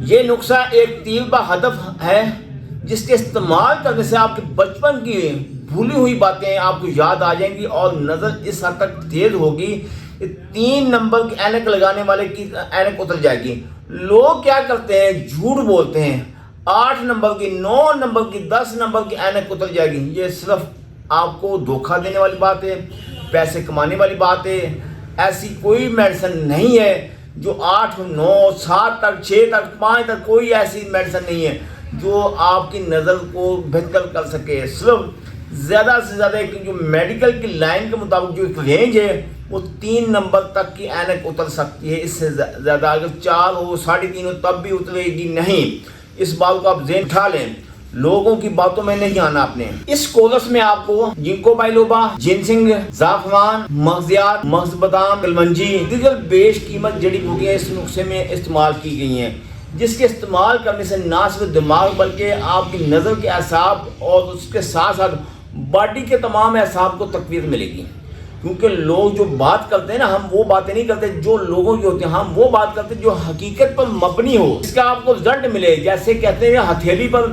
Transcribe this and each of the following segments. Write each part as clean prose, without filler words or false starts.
یہ نسخہ ایک طیبہ ہدف ہے جس کے استعمال کرنے سے آپ کے بچپن کی بھولی ہوئی باتیں آپ کو یاد آ جائیں گی اور نظر اس حد تک تیز ہوگی 3 نمبر کی اینک لگانے والے کی اینک اتر جائے گی۔ لوگ کیا کرتے ہیں، جھوٹ بولتے ہیں، 8 نمبر کی، 9 نمبر کی، 10 نمبر کی اینک اتر جائے گی۔ یہ صرف آپ کو دھوکہ دینے والی بات ہے، پیسے کمانے والی بات ہے۔ ایسی کوئی میڈیسن نہیں ہے جو 8، 9، 7 تک، 6 تک، 5 تک، کوئی ایسی میڈیسن نہیں ہے جو آپ کی نظر کو بہتر کر سکے۔ صرف زیادہ سے زیادہ ایک جو میڈیکل کی لائن کے مطابق جو ایک رینج ہے وہ 3 نمبر تک کی اینک اتر سکتی ہے، اس سے زیادہ اگر 4 ہو، 3.5 ہو تب بھی اترے گی نہیں۔ اس بات کو آپ ذہن اٹھا لیں، لوگوں کی باتوں میں نہیں آنا آپ نے۔ اس کورس میں آپ کو جنکو بائلوبا، جنسنگ، زعفران، مغزیات، مغز بادام، کلونجی، دیگر بیش قیمت جڑی بوٹیاں اس نسخے میں استعمال کی گئی ہیں، جس کے استعمال کرنے سے نہ صرف دماغ بلکہ آپ کی نظر کے اعصاب اور اس کے ساتھ ساتھ باڈی کے تمام اعصاب کو تقویت ملے گی۔ کیونکہ لوگ جو بات کرتے ہیں نا، ہم وہ باتیں نہیں کرتے جو لوگوں کی ہوتی ہیں، ہم وہ بات کرتے ہیں جو حقیقت پر مبنی ہو، اس کا آپ کو رزلٹ ملے۔ جیسے کہتے ہیں ہتھیلی پر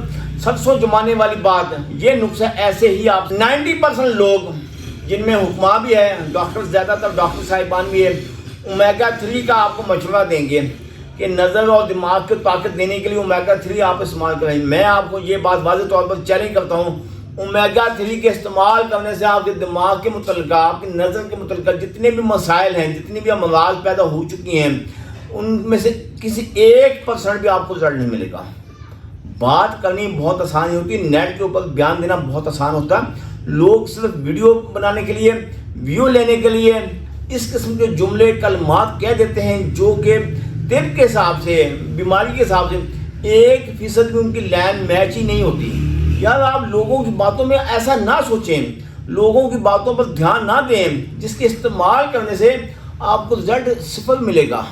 سرسوں جمانے والی بات، یہ نسخہ ایسے ہی آپ 90% لوگ جن میں حکماں بھی ہے، ڈاکٹر زیادہ تر ڈاکٹر صاحبان بھی ہے، اومیگا 3 کا آپ کو مشورہ دیں گے کہ نظر اور دماغ کو طاقت دینے کے لیے اومیگا 3 آپ استعمال کریں۔ میں آپ کو یہ بات واضح طور پر چیلنج کرتا ہوں، اومیگا 3 کے استعمال کرنے سے آپ کے دماغ کے متعلقہ، آپ کی نظر کے متعلقہ جتنے بھی مسائل ہیں، جتنی بھی امراض پیدا ہو چکی ہیں، ان میں سے کسی 1% بھی آپ کو رزلٹ نہیں ملے گا۔ بات کرنی بہت آسان ہوتی ہے، نیٹ کے اوپر بیان دینا بہت آسان ہوتا ہے۔ لوگ صرف ویڈیو بنانے کے لیے، ویو لینے کے لیے اس قسم کے جملے کلمات کہہ دیتے ہیں جو کہ طب کے حساب سے، بیماری کے حساب سے 1% بھی ان کی لائن میچ ہی نہیں ہوتی۔ یار آپ لوگوں کی باتوں میں ایسا نہ سوچیں، لوگوں کی باتوں پر دھیان نہ دیں جس کے استعمال کرنے سے آپ کو رزلٹ 0 ملے گا،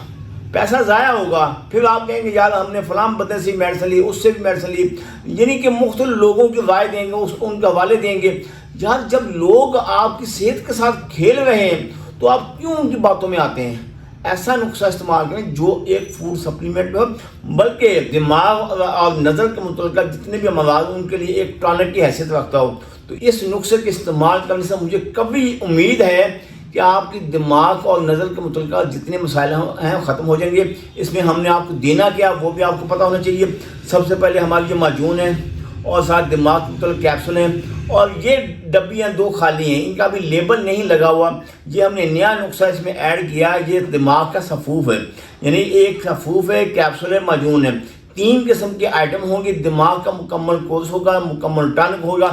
پیسہ ضائع ہوگا۔ پھر آپ کہیں گے یار ہم نے فلاں بندے سے میڈیسن لی، اس سے بھی میڈیسن لی، یعنی کہ مختلف لوگوں کی رائے دیں گے، ان کے حوالے دیں گے۔ یار جب لوگ آپ کی صحت کے ساتھ کھیل رہے ہیں تو آپ کیوں ان کی باتوں میں آتے ہیں؟ ایسا نسخہ استعمال کریں جو ایک فوڈ سپلیمنٹ ہو، بلکہ دماغ اور نظر کے متعلقہ جتنے بھی امراض ان کے لیے ایک ٹانک کی حیثیت رکھتا ہو۔ تو اس نسخے کے استعمال کرنے سے مجھے کبھی امید ہے کہ آپ کی دماغ اور نظر کے متعلقہ جتنے مسائل ہیں ختم ہو جائیں گے۔ اس میں ہم نے آپ کو دینا کیا وہ بھی آپ کو پتہ ہونا چاہیے۔ سب سے پہلے ہماری جو معجون ہے اور ساتھ دماغ کے متعلق کیپسول ہیں، اور یہ ڈبیاں 2 خالی ہیں، ان کا بھی لیبل نہیں لگا ہوا۔ یہ ہم نے نیا نسخہ اس میں ایڈ کیا، یہ دماغ کا صفوف ہے، یعنی ایک صفوف ہے، کیپسول ہے، معجون ہے۔ 3 قسم کے آئٹم ہوں گے، دماغ کا مکمل کورس ہوگا، مکمل ٹانک ہوگا۔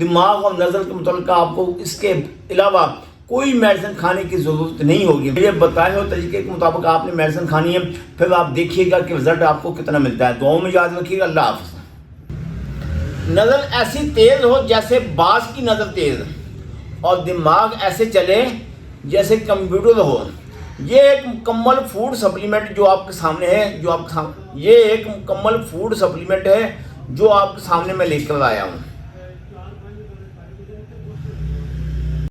دماغ اور نظر کے متعلقہ آپ کو اس کے علاوہ کوئی میڈیسن کھانے کی ضرورت نہیں ہوگی۔ یہ بتائے ہوئے طریقے کے مطابق آپ نے میڈیسن کھانی ہے، پھر آپ دیکھیے گا کہ رزلٹ آپ کو کتنا ملتا ہے۔ دعاؤں میں یاد رکھیے گا۔ اللہ حافظ۔ نظر ایسی تیز ہو جیسے باز کی نظر تیز، اور دماغ ایسے چلے جیسے کمپیوٹر ہو۔ یہ ایک مکمل فوڈ سپلیمنٹ جو آپ کے سامنے ہے، یہ ایک مکمل فوڈ سپلیمنٹ ہے جو آپ کے سامنے میں لے کر آیا ہوں۔